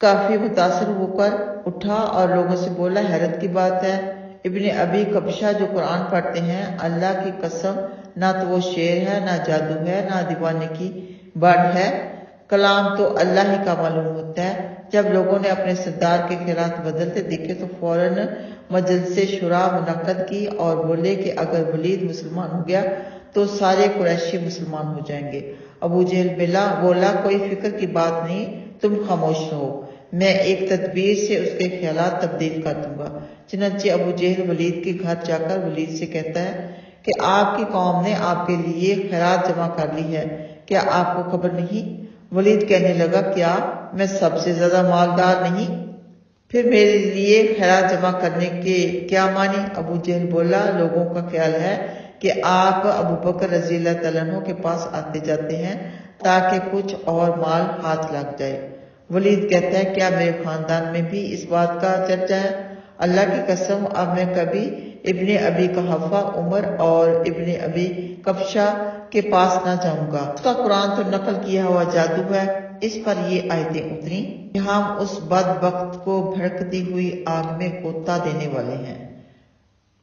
کافی متاثر ہو کر اٹھا اور لوگوں سے بولا، حیرت کی بات ہے، ابن ابی کبشہ جو قرآن پڑھتے ہیں، اللہ کی قسم نہ تو وہ شعر ہے، نہ جادو ہے، نہ دیوانے کی بڑھ ہے، کلام تو اللہ ہی کا معلوم ہوتا ہے۔ جب لوگوں نے اپنے سردار کے خیالات بدلتے دیکھے تو فوراً مجلس شورا منعقد کی اور بولے کہ اگر ولید مسلمان ہو گیا تو سارے قریشی مسلمان ہو جائیں گے۔ ابو جہل بولا، کوئی فکر کی بات نہیں، تم خاموش رہو، میں ایک تدبیر سے اس کے خیالات تبدیل کر دوں گا۔ چنانچہ ابو جہل ولید کے گھر جا کر ولید سے کہتا ہے کہ آپ کی قوم نے آپ کے لیے خیرات جمع کر لی ہے، کیا آپ کو خبر نہیں؟ ولید کہنے لگا، کیا میں سب سے زیادہ مالدار نہیں؟ پھر میرے لیے خیرات جمع کرنے کے کیا معنی؟ ابو جہل بولا، لوگوں کا خیال ہے کہ آپ ابو بکر رضی اللہ تعالیٰ عنہ کے پاس آتے جاتے ہیں تاکہ کچھ اور مال ہاتھ لگ جائے۔ ولید کہتا ہے، کیا میرے خاندان میں بھی اس بات کا چرچا ہے؟ اللہ کی قسم اب میں کبھی ابن ابی قحافہ عمر اور ابن ابی کبشہ کے پاس نہ جاؤں گا، اس کا قرآن تو نقل کیا ہوا جادو ہے۔ اس پر یہ آیتیں اتری کہ ہم اس بدبخت کو بھڑکتی ہوئی آگ میں غوطہ دینے والے ہیں۔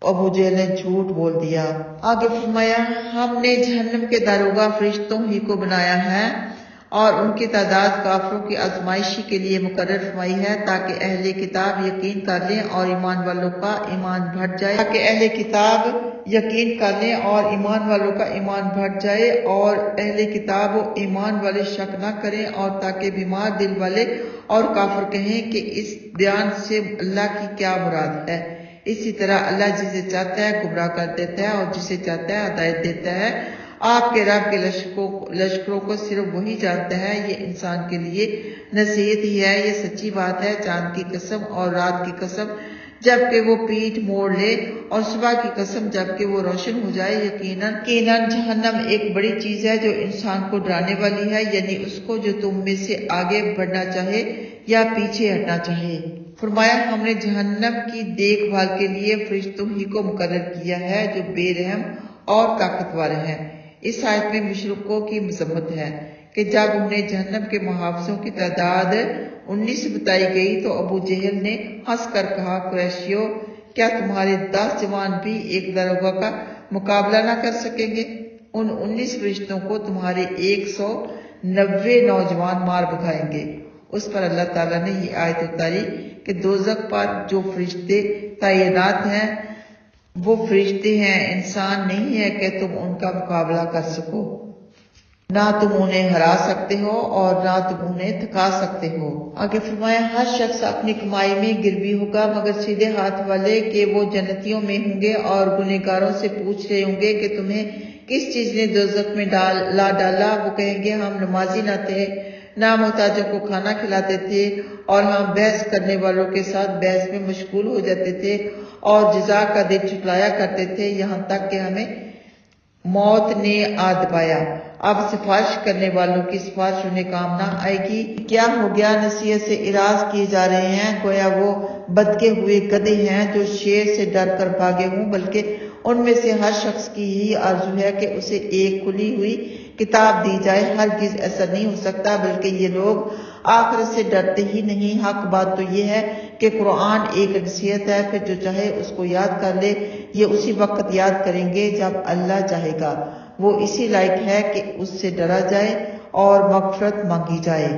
ابو جہل نے جھوٹ بول دیا۔ آگے فرمایا، ہم نے جہنم کے داروغہ فرشتوں ہی کو بنایا ہے اور ان کی تعداد کافروں کی آزمائشی کے لیے مقرر فرمائی ہے تاکہ اہل کتاب یقین کر لیں اور ایمان والوں کا ایمان بڑھ جائے، اور اہل کتاب و ایمان والے شک نہ کریں، اور تاکہ بیمار دل والے اور کافر کہیں کہ اس بیان سے اللہ کی کیا مراد ہے۔ اسی طرح اللہ جسے چاہتا ہے گمراہ کر دیتا ہے اور جسے چاہتا ہے ہدایت دیتا ہے۔ آپ کے رب کے لشکروں کو صرف وہی جانتا ہے، یہ انسان کے لیے نصیحت ہی ہے، یہ سچی بات ہے۔ چاند کی قسم اور رات کی قسم جب کہ وہ پیٹھ موڑ لے، اور صبح کی قسم جب کہ وہ روشن ہو جائے، یقیناً جہنم ایک بڑی چیز ہے جو انسان کو ڈرانے والی ہے، یعنی اس کو جو تم میں سے آگے بڑھنا چاہے یا پیچھے ہٹنا چاہے۔ فرمایا، ہم نے جہنم کی دیکھ بھال کے لیے فرشتوں ہی کو مقرر کیا ہے جو بے رحم اور طاقتور ہیں۔ اس آیت میں مشرکوں کی مذمت ہے کہ جب انہیں جہنم کے محافظوں کی تعداد 19 بتائی گئی تو ابو جہل نے ہنس کر کہا، قریشیو، کیا تمہارے 10 جوان بھی ایک داروغہ کا مقابلہ نہ کر سکیں گے؟ ان 19 فرشتوں کو تمہارے 190 نوجوان مار بکھائیں گے۔ اس پر اللہ تعالیٰ نے یہ آیت اتاری کہ دوزخ پر جو فرشتے تعینات ہیں وہ فرشتے ہیں، انسان نہیں ہے کہ تم ان کا مقابلہ کر سکو۔ نہ تم انہیں ہرا سکتے ہو اور نہ تم انہیں تھکا سکتے ہو۔ آگے فرمایا، ہر شخص اپنی کمائی میں گروی ہوگا مگر سیدھے ہاتھ والے کہ وہ جنتیوں میں ہوں گے، اور گنہگاروں سے پوچھ رہے ہوں گے کہ تمہیں کس چیز نے دوزخ میں لا ڈالا؟ وہ کہیں گے، ہم نمازی نہ تھے، نہ محتاجوں کو کھانا کھلاتے تھے، اور ہم بحث کرنے والوں کے ساتھ بحث میں مشغول ہو جاتے تھے اور جزا کا دن جھٹلایا کرتے تھے، یہاں تک کہ ہمیں موت نے آ دبایا۔ اب سفارش کرنے والوں کی سفارش انہیں کام نہ آئے گی۔ کیا ہو گیا؟ نصیحت سے اراض کیے جا رہے ہیں، گویا وہ بدکے ہوئے گدھے ہیں جو شیر سے ڈر کر بھاگے ہوں، بلکہ ان میں سے ہر شخص کی یہی آرزو ہے کہ اسے ایک کھلی ہوئی کتاب دی جائے۔ ہرگز ایسا نہیں ہو سکتا، بلکہ یہ لوگ آخرت سے ڈرتے ہی نہیں۔ حق بات تو یہ ہے کہ قرآن ایک نصیحت ہے، پھر جو چاہے اس کو یاد کر لے۔ یہ اسی وقت یاد کریں گے جب اللہ چاہے گا، وہ اسی لائق ہے کہ اس سے ڈرا جائے اور مغفرت مانگی جائے۔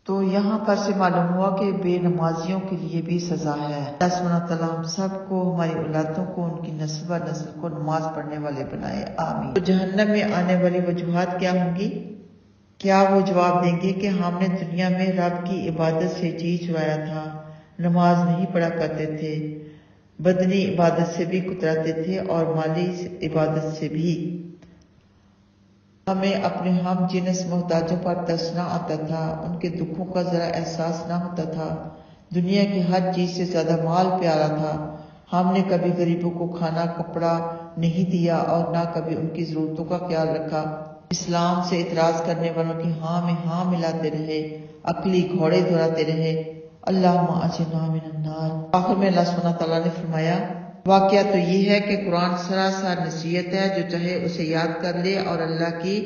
تو یہاں پر سے معلوم ہوا کہ بے نمازیوں کے لیے بھی سزا ہے۔ اللہ سبحانہ تعالیٰ ہم سب کو، ہماری اولادوں کو، ان کی نسل و نسل کو نماز پڑھنے والے بنائے، آمین۔ تو جہنم میں آنے والی وجوہات کیا ہوں گی؟ کیا وہ جواب دیں گے کہ ہم نے دنیا میں رب کی عبادت سے جی چرایا تھا، نماز نہیں پڑھا کرتے تھے، بدنی عبادت سے بھی کتراتے تھے اور مالی عبادت سے بھی، ہمیں اپنے ہم جنس محتاجوں پر ترس نہ آتا تھا، ان کے دکھوں کا ذرا احساس نہ ہوتا تھا، دنیا کی ہر چیز سے زیادہ مال پیارا تھا، ہم نے کبھی غریبوں کو کھانا کپڑا نہیں دیا اور نہ کبھی ان کی ضرورتوں کا خیال رکھا۔ اسلام سے اعتراض کرنے والوں کی ہاں میں ہاں ملاتے رہے، عقلی گھوڑے دوڑاتے رہے۔ اللہم اجرنا من النار۔ آخر میں اللہ سبحانہ تعالیٰ نے فرمایا، واقعہ تو یہ ہے کہ قرآن سراسر نصیحت ہے، جو چاہے اسے یاد کر لے، اور اللہ کی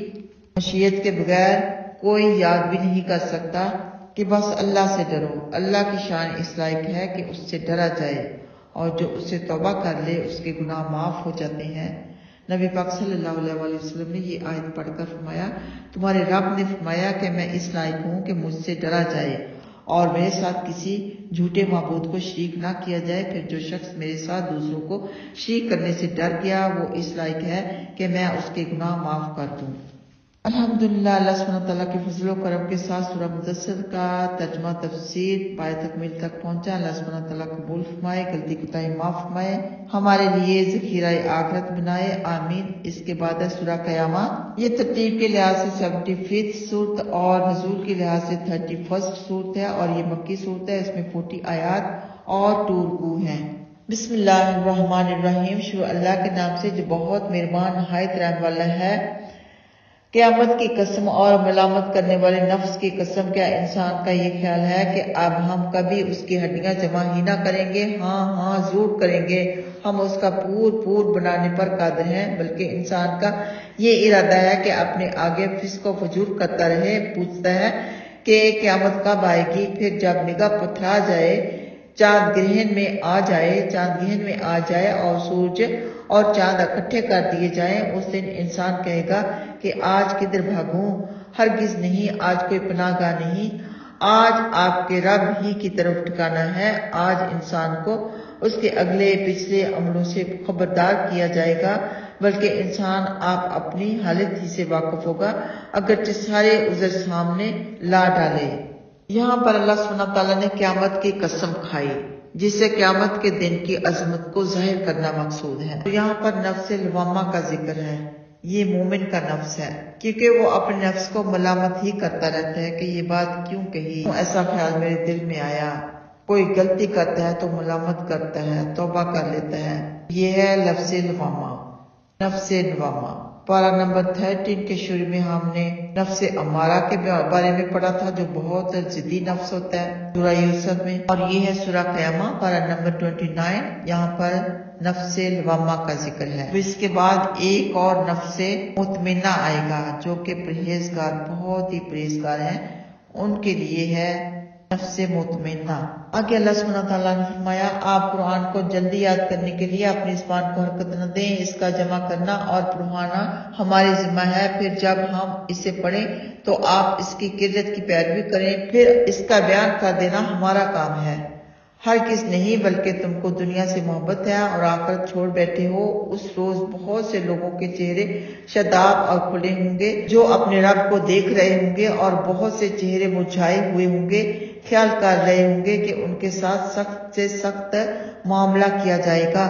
مشیت کے بغیر کوئی یاد بھی نہیں کر سکتا۔ کہ بس اللہ سے ڈرو۔ اللہ کی شان اس لائق ہے کہ اس سے ڈرا جائے، اور جو اس سے توبہ کر لے اس کے گناہ معاف ہو جاتے ہیں۔ نبی پاک صلی اللہ علیہ وآلہ وسلم نے یہ آیت پڑھ کر فرمایا، تمہارے رب نے فرمایا کہ میں اس لائق ہوں کہ مجھ سے ڈرا جائے اور میرے ساتھ کسی جھوٹے معبود کو شریک نہ کیا جائے۔ پھر جو شخص میرے ساتھ دوسروں کو شریک کرنے سے ڈر گیا وہ اس لائق ہے کہ میں اس کے گناہ معاف کر دوں۔ الحمدللہ، اللہ سبحانہ تعالیٰ کے فضل و کرم کے ساتھ سورہ مدثر کا ترجمہ تفسیر پائے تکمیل تک پہنچا۔ اللہ سبحانہ تعالیٰ قبول فرمائے، غلطی کوتاہی معاف فرمائے، ہمارے لیے ذخیرہ آخرت بنائے، آمین۔ اس کے بعد ہے سورہ قیامہ۔ یہ ترتیب کے لحاظ سے 75 صورت اور نزول کے لحاظ سے 31 صورت ہے، اور یہ مکی صورت ہے۔ اس میں 40 آیات اور 2 رکوع ہیں۔ بسم اللہ الرحمن الرحیم، شروع اللہ کے نام سے جو بہت مہربان نہایت رحم والا ہے۔ قیامت کی قسم اور ملامت کرنے والے نفس کی قسم، کیا انسان کا یہ خیال ہے کہ اب ہم کبھی اس کی ہڈیاں جمع ہی نہ کریں گے؟ ہاں ضرور کریں گے، ہم اس کا پور بنانے پر قادر ہیں۔ بلکہ انسان کا یہ ارادہ ہے کہ اپنے آگے فسق و فجور کرتا رہے۔ پوچھتا ہے کہ قیامت کب آئے گی؟ پھر جب نگاہ پتھرا جائے، چاند گرہن میں آ جائے اور سورج اور چاند اکٹھے کر دیے جائیں، اس دن انسان کہے گا کہ آج کدھر بھاگوں؟ ہرگز نہیں، آج کوئی پناہ گاہ نہیں، آج آپ کے رب ہی کی طرف ٹھکانا ہے۔ آج انسان کو اس کے اگلے پچھلے عملوں سے خبردار کیا جائے گا، بلکہ انسان آپ اپنی حالت ہی سے واقف ہوگا اگرچہ سارے عذر سامنے لا ڈالے۔ یہاں پر اللہ سبحانہ تعالیٰ نے قیامت کی قسم کھائی، جس سے قیامت کے دن کی عظمت کو ظاہر کرنا مقصود ہے۔ تو یہاں پر نفس لوامہ کا ذکر ہے۔ یہ مومن کا نفس ہے، کیونکہ وہ اپنے نفس کو ملامت ہی کرتا رہتا ہے کہ یہ بات کیوں کہی، ایسا خیال میرے دل میں آیا۔ کوئی غلطی کرتا ہے تو ملامت کرتا ہے، توبہ کر لیتا ہے۔ یہ ہے لفظ لوامہ، نفس لوامہ۔ پارہ نمبر 13 کے شروع میں ہم نے نفس امارہ کے بارے میں پڑھا تھا، جو بہت ضدی نفس ہوتا ہے سورہ یوسف میں، اور یہ ہے سورہ قیامہ پارہ نمبر 29۔ یہاں پر نفس لوامہ کا ذکر ہے۔ اس کے بعد ایک اور نفس مطمئنہ آئے گا، جو کہ پرہیزگار، بہت ہی پرہیزگار ہیں، ان کے لیے ہے نفس مطمئنہ۔ آگے اللہ سبحانہ تعالیٰ نے فرمایا، آپ قرآن کو جلدی یاد کرنے کے لیے اپنی زبان کو حرکت نہ دیں، اس کا جمع کرنا اور پڑھانا ہماری ذمہ ہے۔ پھر جب ہم اسے پڑھیں تو آپ اس کی قرت کی پیروی کریں، پھر اس کا بیان کر دینا ہمارا کام ہے۔ ہرگز نہیں، بلکہ تم کو دنیا سے محبت ہے اور آخرت چھوڑ بیٹھے ہو۔ اس روز بہت سے لوگوں کے چہرے شاداب اور کھلے ہوں گے، جو اپنے رب کو دیکھ رہے ہوں گے، اور بہت سے چہرے مرجھائے ہوئے ہوں گے، خیال کر رہے ہوں گے کہ ان کے ساتھ سخت سے سخت معاملہ کیا جائے گا۔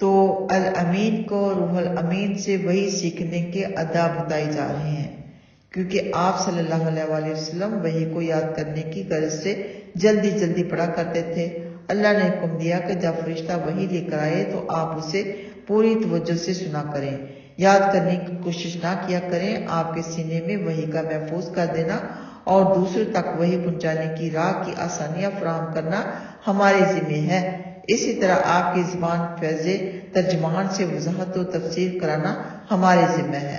تو الامین کو روح الامین سے وحی سیکھنے کے آداب بتائے جا رہے ہیں، کیونکہ آپ صلی اللہ علیہ وآلہ وسلم وحی کو یاد کرنے کی غرض سے جلدی پڑھا کرتے تھے۔ اللہ نے حکم دیا کہ جب فرشتہ وحی لے کر آئے تو آپ اسے پوری توجہ سے سنا کریں، یاد کرنے کی کوشش نہ کیا کریں۔ آپ کے سینے میں وحی کا محفوظ کر دینا اور دوسروں تک وحی پہنچانے کی راہ کی آسانیاں فراہم کرنا ہمارے ذمہ ہے۔ اسی طرح آپ کی زبان فیض ترجمان سے وضاحت و تفسیر کرانا ہمارے ذمہ ہے۔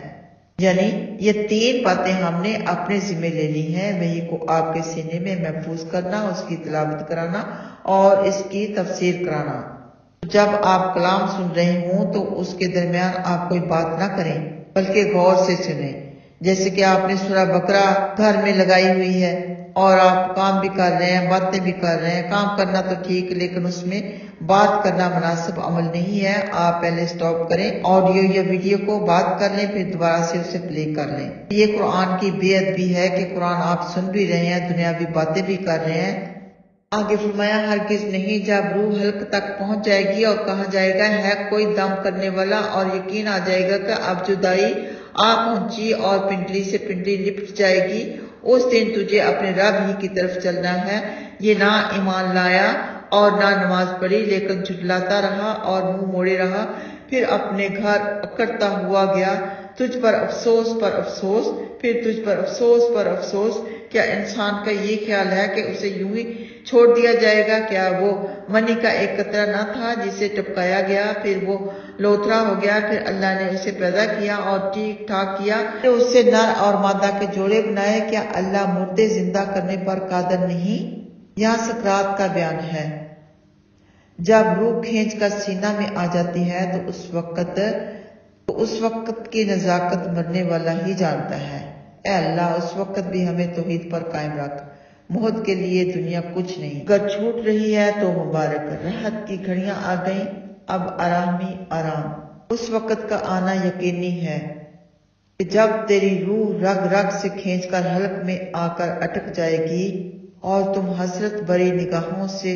یعنی یہ 3 باتیں ہم نے اپنے ذمہ لے لی ہیں، وحی کو آپ کے سینے میں محفوظ کرنا، اس کی تلاوت کرانا اور اس کی تفسیر کرانا۔ جب آپ کلام سن رہے ہوں تو اس کے درمیان آپ کوئی بات نہ کریں، بلکہ غور سے سنیں۔ جیسے کہ آپ نے سورہ بقرہ گھر میں لگائی ہوئی ہے اور آپ کام بھی کر رہے ہیں، باتیں بھی کر رہے ہیں۔ کام کرنا تو ٹھیک، لیکن اس میں بات کرنا مناسب عمل نہیں ہے۔ آپ پہلے سٹاپ کریں، آڈیو یا ویڈیو کو بات کر لیں، پھر دوبارہ سے اسے پلے کر لیں۔ یہ قرآن کی بے ادبی ہے کہ قرآن آپ سن بھی رہے ہیں، دنیاوی باتیں بھی کر رہے ہیں۔ آگے فرمایا، ہرگز نہیں، جب روح حلق تک پہنچ جائے گی اور کہا جائے گا ہے کوئی دم کرنے والا، اور یقین آ جائے گا کہ اب جدائی آ پہنچی اور پنڈلی سے پنڈلی لپٹ جائے گی۔ اس دن تجھے اپنے رب ہی کی طرف چلنا ہے۔ یہ نہ ایمان لایا اور نہ نماز پڑھی، لیکن جھٹلاتا رہا اور منہ موڑے رہا، پھر اپنے گھر اکڑتا ہوا گیا۔ تجھ پر افسوس پر افسوس، پھر تجھ پر افسوس پر افسوس، کیا انسان کا یہ خیال ہے کہ اسے یوں ہی چھوڑ دیا جائے گا؟ کیا وہ منی کا ایک قطرہ نہ تھا جسے ٹپکایا گیا، پھر وہ لوتھڑا ہو گیا، پھر اللہ نے اسے پیدا کیا اور ٹھیک ٹھاک کیا، پھر اس سے نر اور مادہ کے جوڑے بنائے؟ کیا اللہ مردے زندہ کرنے پر قادر نہیں؟ یہاں سکرات کا بیان ہے۔ جب روح کھینچ کر سینہ میں آ جاتی ہے تو اس وقت کی نزاکت مرنے والا ہی جانتا ہے۔ اے اللہ، اس وقت بھی ہمیں توحید پر قائم رکھ۔ موت کے لیے دنیا کچھ نہیں، اگر چھوٹ رہی ہے تو مبارک، راحت کی گھڑیاں آ گئیں، اب آرام ہی آرام۔ اس وقت کا آنا یقینی ہے کہ جب تیری روح رگ رگ سے کھینچ کر حلق میں آ کر اٹک جائے گی اور تم حسرت بری نگاہوں سے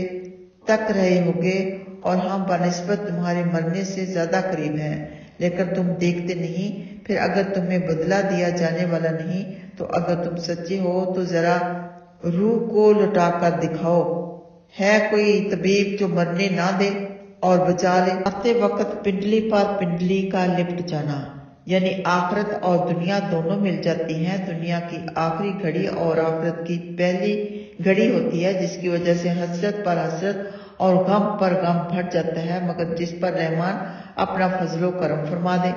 تک رہے ہوگے اور ہم بنسبت تمہارے مرنے سے زیادہ قریب ہیں، لیکن تم دیکھتے نہیں۔ پھر اگر تمہیں بدلہ دیا جانے والا نہیں تو اگر تم سچے ہو تو ذرا روح کو لوٹا کر دکھاؤ۔ ہے کوئی طبیب جو مرنے نہ دے اور بچا لے؟ آتے وقت پنڈلی پر پنڈلی کا لپٹ جانا، یعنی آخرت اور دنیا دونوں مل جاتی ہیں۔ دنیا کی آخری گھڑی اور آخرت کی پہلی گھڑی ہوتی ہے، جس کی وجہ سے حسرت پر حسرت اور غم پر غم پھٹ جاتا ہے، مگر جس پر رحمان اپنا فضل و کرم فرما دے،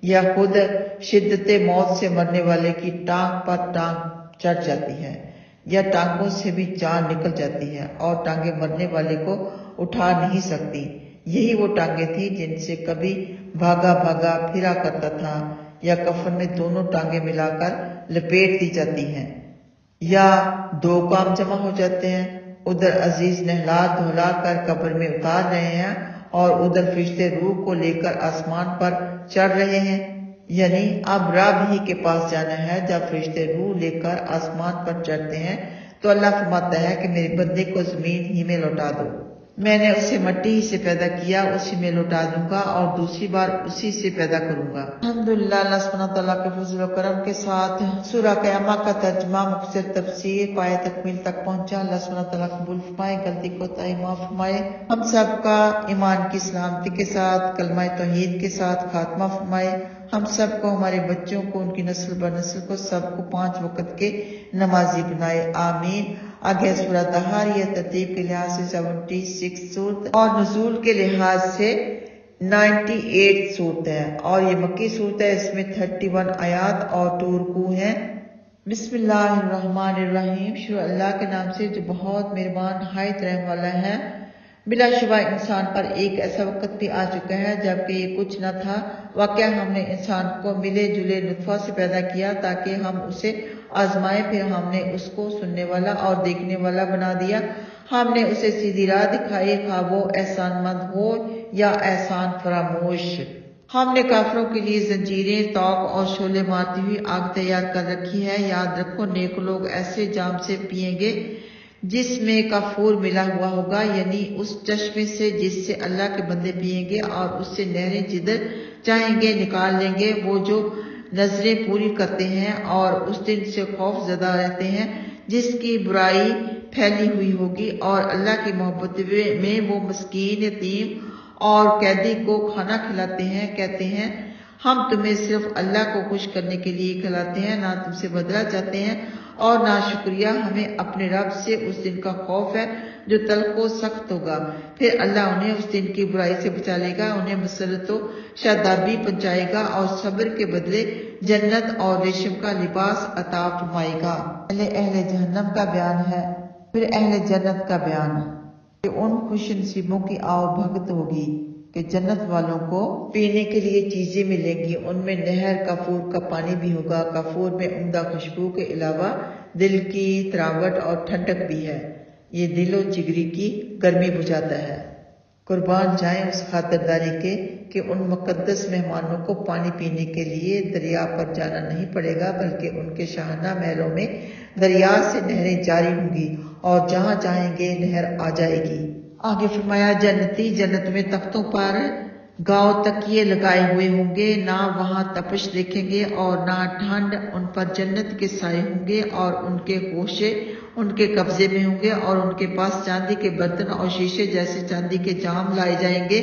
یا خود شدت موت سے مرنے والے کی ٹانگ پر ٹانگ چڑھ جاتی ہے، یا ٹانگوں سے بھی جان نکل جاتی ہے اور ٹانگیں مرنے والے کو اٹھا نہیں سکتی۔ یہی وہ ٹانگیں تھیں جن سے کبھی بھاگا بھاگا پھرا کرتا تھا، یا کفن میں دونوں ٹانگیں ملا کر لپیٹ دی جاتی ہیں، یا دو کام جمع ہو جاتے ہیں۔ ادھر عزیز نہلا دھلا کر قبر میں اتار رہے ہیں اور ادھر فرشتے روح کو لے کر آسمان پر چڑھ رہے ہیں، یعنی اب رب ہی کے پاس جانا ہے۔ جب فرشتے روح لے کر آسمان پر چڑھتے ہیں تو اللہ فرماتا ہے کہ میرے بندے کو زمین ہی میں لوٹا دو، میں نے اسے مٹی ہی سے پیدا کیا، اسی میں لوٹا دوں گا اور دوسری بار اسی سے پیدا کروں گا۔ الحمدللہ، اللہ سبحانہ تعالیٰ کے فضل و کرم کے ساتھ سورہ قیامہ کا ترجمہ مختصر تفسیر پائے تکمیل تک پہنچا۔ اللہ سبحانہ تعالیٰ قبول فرمائے، غلطی کوتاہی معاف فرمائے، ہم سب کا ایمان کی سلامتی کے ساتھ کلمہ توحید کے ساتھ خاتمہ فرمائے، ہم سب کو، ہمارے بچوں کو، ان کی نسل بر نسل کو، سب کو 5 وقت کے نمازی بنائے، آمین۔ آگے سورہ طہاریہ ترتیب کے لحاظ سے 76 صورت اور نزول کے لحاظ سے 98 صورت ہے، اور یہ مکی صورت ہے۔ اس میں 31 آیات اور 2 رکوع ہیں۔ بسم اللہ الرحمن الرحیم، شروع اللہ کے نام سے جو بہت مہربان نہایت رحم والا ہے۔ بلا شبہ انسان پر ایک ایسا وقت بھی آ چکا ہے جبکہ یہ کچھ نہ تھا۔ واقعہ ہم نے انسان کو ملے جلے نطفہ سے پیدا کیا تاکہ ہم اسے آزمائیں، پھر ہم نے اس کو سننے والا اور دیکھنے والا بنا دیا، ہم نے اسے سیدھی راہ دکھائی، خواہ وہ احسان مند ہو یا احسان فراموش۔ ہم نے کافروں کے لیے زنجیریں، توق اور شعلے مارتی ہوئی آگ تیار کر رکھی ہے۔ یاد رکھو، نیک لوگ ایسے جام سے پیئیں گے جس میں کافور ملا ہوا ہوگا، یعنی اس چشمے سے جس سے اللہ کے بندے پیئیں گے، اور اس سے نہریں جدھر چاہیں گے نکال لیں گے وہ جو نظریں پوری کرتے ہیں اور اس دن سے خوف زدہ رہتے ہیں جس کی برائی پھیلی ہوئی ہوگی، اور اللہ کی محبت میں وہ مسکین، یتیم اور قیدی کو کھانا کھلاتے ہیں، کہتے ہیں ہم تمہیں صرف اللہ کو خوش کرنے کے لیے کھلاتے ہیں، نہ تم سے بدلہ چاہتے ہیں اور نہ شکریہ، ہمیں اپنے رب سے اس دن کا خوف ہے جو تلخ و سخت ہوگا، پھر اللہ انہیں اس دن کی برائی سے بچا لے گا، انہیں مسرت و شادابی پہنچائے گا اور صبر کے بدلے جنت اور ریشم کا لباس عطا فرمائے گا۔ اہل جہنم کا بیان ہے، پھر اہل جنت کا بیان کہ ان خوش نصیبوں کی آؤ بھگت ہوگی کہ جنت والوں کو پینے کے لیے چیزیں ملیں گی، ان میں نہر کافور کا پانی بھی ہوگا۔ کافور میں عمدہ خوشبو کے علاوہ دل کی تراوٹ اور ٹھنڈک بھی ہے، یہ دل و جگری کی گرمی بجھاتا ہے۔ قربان جائیں اس خاطرداری کے کہ ان مقدس مہمانوں کو پانی پینے کے لیے دریا پر جانا نہیں پڑے گا، بلکہ ان کے شاہانہ محلوں میں دریا سے نہریں جاری ہوں گی اور جہاں چاہیں گے نہر آ جائے گی۔ آگے فرمایا، جنتی جنت میں تختوں پر گاؤ تکیے لگائے ہوئے ہوں گے، نہ وہاں تپش دیکھیں گے اور نہ ٹھنڈ، ان پر جنت کے سائے ہوں گے اور ان کے گوشے ان کے قبضے میں ہوں گے، اور ان کے پاس چاندی کے برتن اور شیشے جیسے چاندی کے جام لائے جائیں گے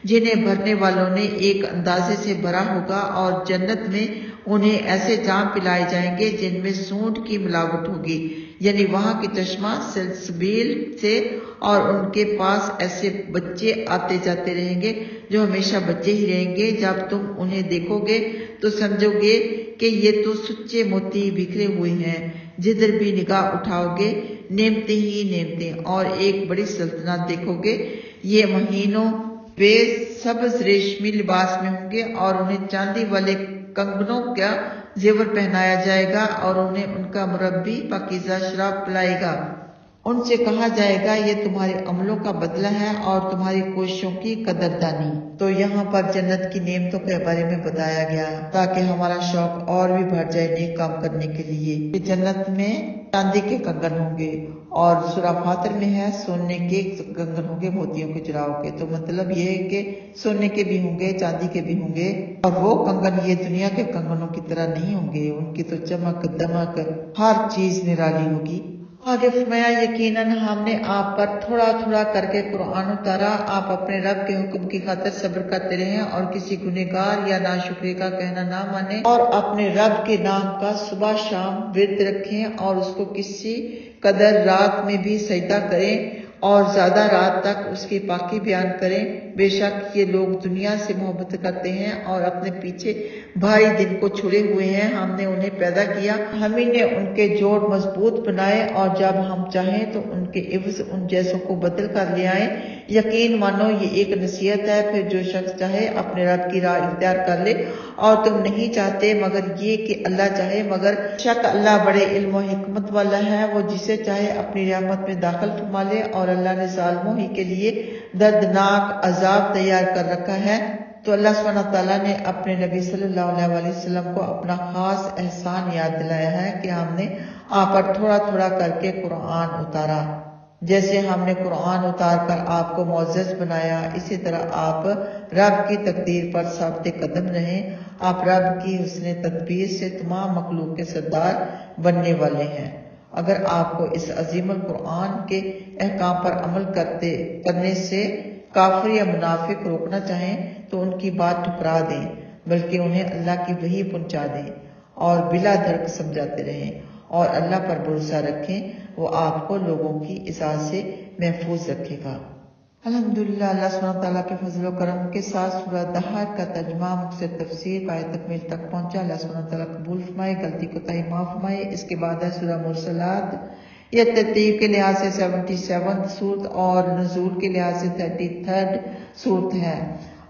جنہیں بھرنے والوں نے ایک اندازے سے بھرا ہوگا، اور جنت میں انہیں ایسے جام پلائے جائیں گے جن میں سونڈ کی ملاوٹ ہوگی، یعنی وہاں کی چشمہ سلسبیل سے، اور ان کے پاس ایسے بچے آتے جاتے رہیں گے جو ہمیشہ بچے ہی رہیں گے۔ جب تم انہیں دیکھو گے تو سمجھو گے کہ یہ تو سچے موتی بکھرے ہوئے ہیں۔ جدھر بھی نگاہ اٹھاؤ گے نعمتیں ہی نعمتیں اور ایک بڑی سلطنت دیکھو گے۔ یہ مہینوں بے سبز ریشمی لباس میں ہوں گے اور انہیں چاندی والے کنگنوں کا زیور پہنایا جائے گا، اور انہیں ان کا مربی پاکیزہ شراب پلائے گا۔ ان سے کہا جائے گا یہ تمہارے عملوں کا بدلہ ہے اور تمہاری کوششوں کی قدردانی۔ تو یہاں پر جنت کی نعمتوں کے بارے میں بتایا گیا تاکہ ہمارا شوق اور بھی بڑھ جائے نیک کام کرنے کے لیے۔ کہ جنت میں چاندی کے کنگن ہوں گے، اور سورہ فاتر میں ہے سونے کے کنگن ہوں گے موتیوں کے جڑاؤ کے۔ تو مطلب یہ ہے کہ سونے کے بھی ہوں گے، چاندی کے بھی ہوں گے، اور وہ کنگن یہ دنیا کے کنگنوں کی طرح نہیں ہوں گے، ان کی تو چمک دمک ہر چیز نرالی ہوگی۔ آگے فرمایا یقیناً ہم نے آپ پر تھوڑا تھوڑا کر کے قرآن اتارا، آپ اپنے رب کے حکم کی خاطر صبر کرتے رہیں اور کسی گنہگار یا ناشکری کا کہنا نہ مانیں، اور اپنے رب کے نام کا صبح شام ورد رکھیں، اور اس کو کسی قدر رات میں بھی سجدہ کریں اور زیادہ رات تک اس کی پاکی بیان کریں۔ بے شک یہ لوگ دنیا سے محبت کرتے ہیں اور اپنے پیچھے بھاری دن کو چھوڑے ہوئے ہیں۔ ہم نے انہیں پیدا کیا، ہم ہی نے ان کے جوڑ مضبوط بنائے، اور جب ہم چاہیں تو ان کے عوض ان جیسوں کو بدل کر لے آئیں۔ یقین مانو یہ ایک نصیحت ہے، پھر جو شخص چاہے اپنے رب کی راہ اختیار کر لے، اور تم نہیں چاہتے مگر یہ کہ اللہ چاہے، مگر شک اللہ بڑے علم و حکمت والا ہے، وہ جسے چاہے اپنی رحمت میں داخل فرما لے، اور اللہ نے ظالموں ہی کے لیے دردناک عذاب تیار کر رکھا ہے۔ تو اللہ سبحانہ تعالیٰ نے اپنے نبی صلی اللہ علیہ وسلم کو اپنا خاص احسان یاد دلایا ہے کہ ہم نے آپ پر تھوڑا تھوڑا کر کے قرآن اتارا۔ جیسے ہم نے قرآن اتار کر آپ کو معزز بنایا، اسی طرح آپ رب کی تقدیر پر ثابت قدم رہیں۔ آپ رب کی حسن تدبیر سے تمام مخلوق کے سردار بننے والے ہیں۔ اگر آپ کو اس عظیم القرآن کے احکام پر عمل کرنے سے کافر یا منافق روکنا چاہیں تو ان کی بات ٹھکرا دیں، بلکہ انہیں اللہ کی وحی پہنچا دیں اور بلا دھڑک سمجھاتے رہیں، اور اللہ پر بھروسہ رکھیں، وہ آپ کو لوگوں کی ایذا سے محفوظ رکھے گا۔ الحمدللہ اللہ سبحانہ تعالیٰ کے فضل و کرم کے ساتھ سورہ دہر کا ترجمہ مختصر تفسیر پائے تکمیل تک پہنچا۔ اللہ سبحانہ تعالیٰ قبول فرمائے، غلطی کوتاہی معاف فرمائے۔ اس کے بعد ہے سورہ مرسلات، یہ ترتیب کے لحاظ سے 77 سورت اور نزول کے لحاظ سے 33 سورت ہے،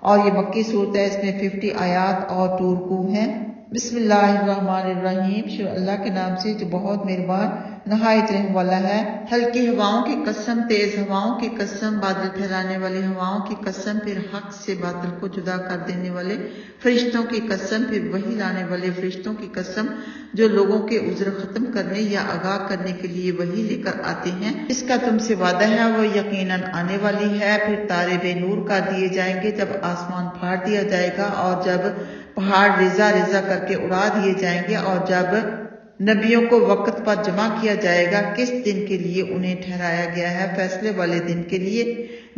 اور یہ مکی صورت ہے۔ اس میں 50 آیات اور 2 رکوع ہیں۔ بسم اللہ الرحمن الرحیم، شروع اللہ کے نام سے جو بہت مہربان نہایت رحم والا ہے۔ ہلکی ہواؤں کی قسم، تیز ہواؤں کی قسم، بادل پھیلانے والی ہواؤں کی قسم، پھر حق سے باطل کو جدا کر دینے والے فرشتوں کی قسم، پھر وحی لانے والے فرشتوں کی قسم جو لوگوں کے عذر ختم کرنے یا آگاہ کرنے کے لیے وحی لے کر آتے ہیں۔ اس کا تم سے وعدہ ہے وہ یقیناً آنے والی ہے۔ پھر تارے بے نور کر دیے جائیں گے جب آسمان پھاڑ دیا جائے گا، اور جب پہاڑ ریزہ ریزہ کر کے اڑا دیے جائیں گے، اور جب نبیوں کو وقت پر جمع کیا جائے گا، کس دن کے لیے انہیں ٹھہرایا گیا ہے؟ فیصلے والے دن کے لیے۔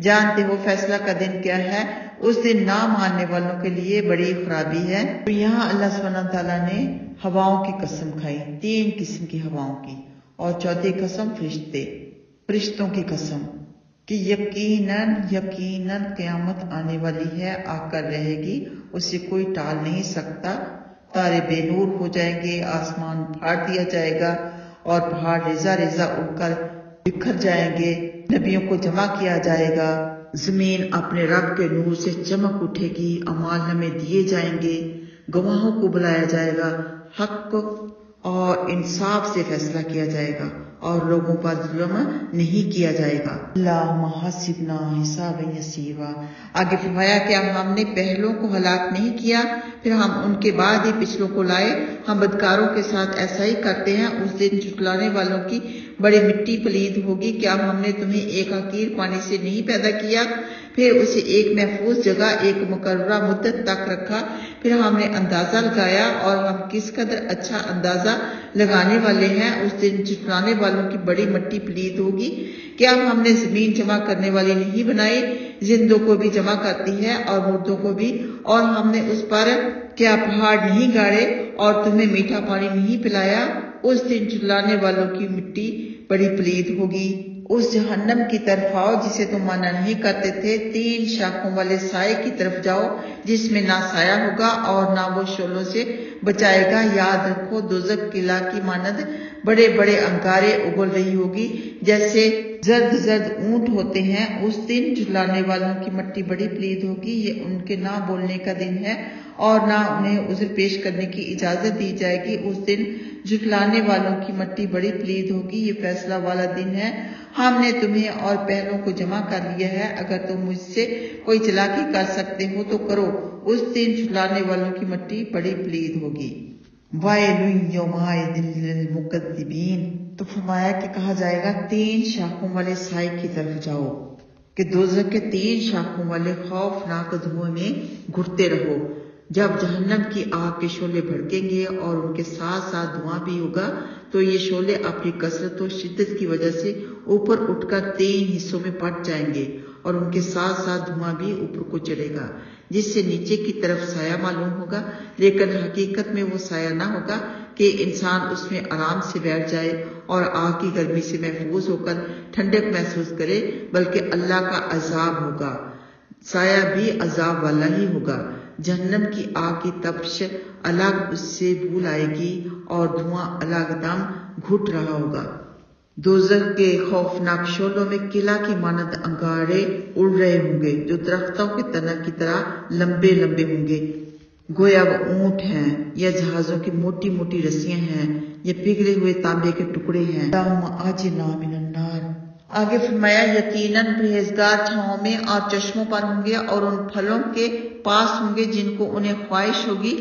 جانتے ہو فیصلہ کا دن کیا ہے؟ اس دن نہ ماننے والوں کے لیے بڑی خرابی ہے۔ تو یہاں اللہ سبحانہ تعالیٰ نے ہواؤں کی قسم کھائی، 3 قسم کی ہواؤں کی، اور چوتھی قسم فرشتوں کی قسم کہ یقیناً قیامت آنے والی ہے، آ کر رہے گی، اسے کوئی ٹال نہیں سکتا۔ تارے بے نور ہو جائیں گے، آسمان پھاڑ دیا جائے گا، اور پہاڑ ریزہ ریزہ اڑ کر بکھر جائیں گے، نبیوں کو جمع کیا جائے گا، زمین اپنے رب کے نور سے چمک اٹھے گی، اعمال نامے دیے جائیں گے، گواہوں کو بلایا جائے گا، حق اور انصاف سے فیصلہ کیا جائے گا، اور لوگوں پر ظلم نہیں کیا جائے گا۔ اللہم حسبنا حسابا یسیرا۔ آگے فرمایا کہ ہم نے پہلوں کو ہلاک نہیں کیا، پھر ہم ان کے بعد ہی پچھلوں کو لائے، ہم بدکاروں کے ساتھ ایسا ہی کرتے ہیں۔ اس دن جھٹلانے والوں کی بڑی مٹی پلید ہوگی۔ کیا ہم نے تمہیں ایک حقیر پانی سے نہیں پیدا کیا، پھر اسے ایک محفوظ جگہ ایک مقررہ مدت تک رکھا، پھر ہم نے اندازہ لگایا، اور ہم کس قدر اچھا اندازہ لگانے والے ہیں۔ اس دن جھٹلانے والوں کی بڑی مٹی پلید ہوگی۔ کیا ہم نے زمین جمع کرنے والی نہیں بنائی، زندوں کو بھی جمع کرتی ہے اور مردوں کو بھی، اور ہم نے اس پر کیا پہاڑ نہیں گاڑے اور تمہیں میٹھا پانی نہیں پلایا؟ اس دن جھٹلانے والوں کی مٹی بڑی پلید ہوگی۔ اس جہنم کی طرف آؤ جسے تم مانا نہیں کرتے تھے، 3 شاخوں والے سائے کی طرف جاؤ جس میں نہ سایہ ہوگا اور نہ وہ شعلوں سے بچائے گا۔ یاد رکھو دوزخ قلعہ کی مانند بڑے بڑے انگارے اگل رہی ہوگی جیسے زرد زرد اونٹ ہوتے ہیں۔ اس دن جھٹلانے والوں کی مٹی بڑی پلید ہوگی۔ یہ ان کے نہ بولنے کا دن ہے اور نہ انہیں عذر پیش کرنے کی اجازت دی جائے گی۔ اس دن جھٹلانے والوں کی مٹی بڑی پلید ہوگی۔ یہ فیصلہ والا دن ہے۔ ہم نے تمہیں اور پہلوں کو جمع کر لیا ہے، اگر تم مجھ سے کوئی چلاکی کر سکتے ہو تو کرو۔ اس دن جھٹلانے والوں کی مٹی بڑی پلید ہوگی۔ وَيْلٌ يَوْمَئِذٍ لِّلْمُكَذِّبِينَ، تو فرمایا کہ کہا جائے گا 3 شاخوں والے سائے کی طرف جاؤ، کہ دوزخ کے 3 شاخوں والے خوفناک دھوئیں میں گھٹتے رہو۔ جب جہنم کی آگ کے شعلے بھڑکیں گے اور ان کے ساتھ ساتھ دھواں بھی ہوگا تو یہ شعلے اپنی کثرت و شدت کی وجہ سے اوپر اٹھ کر 3 حصوں میں بٹ جائیں گے اور ان کے ساتھ ساتھ دھواں بھی اوپر کو چڑھے گا جس سے نیچے کی طرف سایہ معلوم ہوگا، لیکن حقیقت میں وہ سایہ نہ ہوگا کہ انسان اس میں آرام سے بیٹھ جائے اور آگ کی گرمی سے محفوظ ہو کر ٹھنڈک محسوس کرے، بلکہ اللہ کا عذاب ہوگا۔ سایہ بھی عذاب والا ہی ہوگا۔ جہنم کی آگ کی تپش الگ اس سے بھول آئے گی اور دھواں الگ دم گھٹ رہا ہوگا۔ دوزخ کے خوفناک شعلوں میں قلعہ کی مانند انگارے اڑ رہے ہوں گے جو درختوں کے تنوں کی طرح لمبے لمبے ہوں گے، گویا وہ اونٹ ہیں یا جہازوں کی موٹی موٹی رسیاں ہیں یا پگھلے ہوئے تانبے کے ٹکڑے ہیں۔ اللہم اجرنا من النار۔ آگے فرمایا یقیناً پرہیزگار چھاؤں میں اور چشموں پر ہوں گے اور ان پھلوں کے پاس ہوں گے جن کو انہیں خواہش ہوگی۔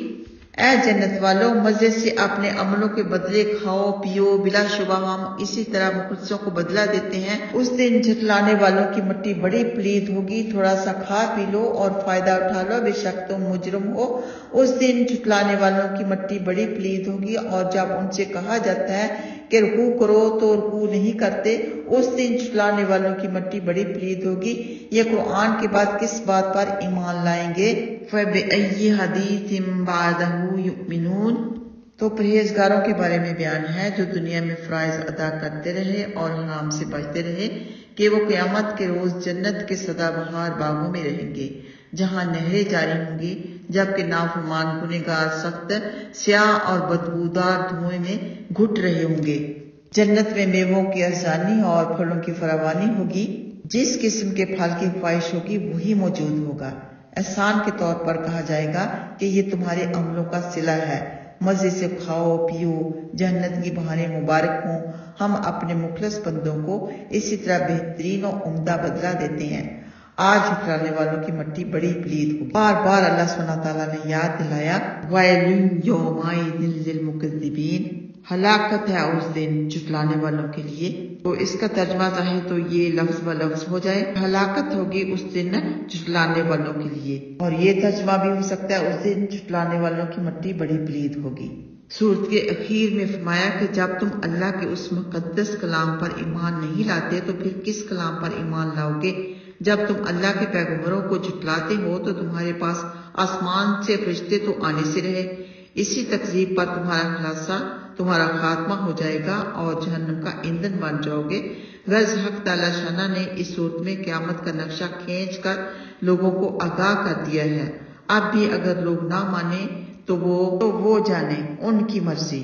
اے جنت والو، مزے سے اپنے عملوں کے بدلے کھاؤ پیو، بلا شبہ ہم اسی طرح مخلصوں کو بدلہ دیتے ہیں۔ اس دن جھٹلانے والوں کی مٹی بڑی پلید ہوگی، تھوڑا سا کھا پی لو اور فائدہ اٹھا لو، بے شک تم مجرم ہو۔ اس دن جھٹلانے والوں کی مٹی بڑی پلید ہوگی اور جب ان سے کہا جاتا ہے کہ رکوع کرو تو رکوع نہیں کرتے۔ اس دن جھٹلانے والوں کی مٹی بڑی پلید ہوگی۔ یہ قرآن کے بعد کس بات پر ایمان لائیں گے؟ فَبِأَيِّ حَدِيثٍ بَعْدَهُ يُؤْمِنُونَ، تو پرہیزگاروں کے بارے میں بیان ہے جو دنیا میں فرائض ادا کرتے رہے اور حرام سے بچتے رہے کہ وہ قیامت کے روز جنت کے سدا بہار باغوں میں رہیں گے جہاں نہریں جاری ہوں گی، جبکہ نافرمان گنہگار سخت سیاہ اور بدبودار دھوئیں میں گھٹ رہے ہوں گے۔ جنت میں میووں کی ارزانی اور پھلوں کی فراوانی ہوگی، جس قسم کے پھل کی خواہش ہوگی وہی موجود ہوگا۔ احسان کے طور پر کہا جائے گا کہ یہ تمہارے عملوں کا صلہ ہے، مزے سے کھاؤ پیو، جنت کی بہاریں مبارک ہوں۔ ہم اپنے مخلص بندوں کو اسی طرح بہترین و عمدہ بدلہ دیتے ہیں۔ آج جھٹلانے والوں کی مٹی بڑی پلید ہوگی۔ بار بار اللہ سبحانہ تعالیٰ نے یاد دلایا وَيْلٌ يَوْمَئِذٍ لِّلْمُكَذِّبِينَ، ہلاکت ہے اس دن جھٹلانے والوں کے لیے۔ تو اس کا ترجمہ چاہے تو یہ لفظ ب لفظ ہو جائے، ہلاکت ہوگی اس دن جھٹلانے والوں کے لیے، اور یہ ترجمہ بھی ہو سکتا ہے اس دن جھٹلانے والوں کی مٹی بڑی پلید ہوگی۔ سورت کے اخیر میں فرمایا کہ جب تم اللہ کے اس مقدس کلام پر ایمان نہیں لاتے تو پھر کس کلام پر ایمان لاؤ گے؟ جب تم اللہ کے پیغمبروں کو جھٹلاتے ہو تو تمہارے پاس آسمان سے فرشتے تو آنے سے رہے۔ اسی تکذیب پر تمہارا خلاصہ، تمہارا خاتمہ ہو جائے گا اور جہنم کا ایندھن بن جاؤ گے۔ غرض حق تعالی شانہ نے اس صورت میں قیامت کا نقشہ کھینچ کر لوگوں کو آگاہ کر دیا ہے۔ اب بھی اگر لوگ نہ مانیں تو وہ جانے ان کی مرضی۔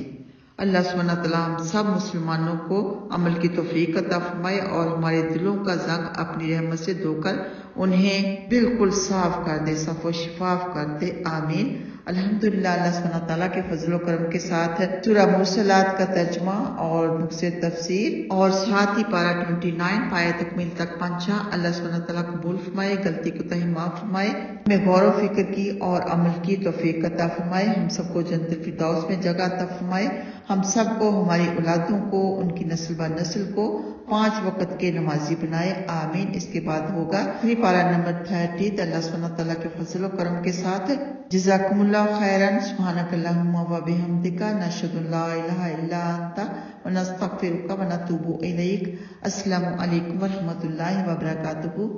اللہ سبحانہ تعالیٰ ہم سب مسلمانوں کو عمل کی توفیق عطا فرمائے اور ہمارے دلوں کا زنگ اپنی رحمت سے دھو کر انہیں بالکل صاف کر دے، صاف و شفاف کر دے، آمین۔ الحمدللہ اللہ سبحانہ تعالیٰ کے فضل و کرم کے ساتھ سورہ مرسلات کا ترجمہ اور مختصر تفسیر اور ساتھ ہی پارہ 29 پایہ تکمیل تک پہنچا۔ اللہ سبحانہ تعالیٰ قبول فرمائے، غلطی کوتاہی معاف فرمائے، ہمیں غور و فکر کی اور عمل کی توفیق عطا فرمائے، ہم سب کو جنت الفردوس میں جگہ عطا فرمائے، ہم سب کو، ہماری اولادوں کو، ان کی نسل بہ نسل کو 5 وقت کے نمازی بنائے، آمین۔ اس کے بعد ہوگا پارہ نمبر 30۔ اللہ سبحانہ تعالیٰ کے فضل و کرم کے ساتھ جزاکم اللہ خیرن، سبحانک اللہم و بحمدک، نشہد ان لا الہ الا انت ونستغفرک ونتوب الیک۔ السلام علیکم ورحمۃ اللہ وبرکاتہ۔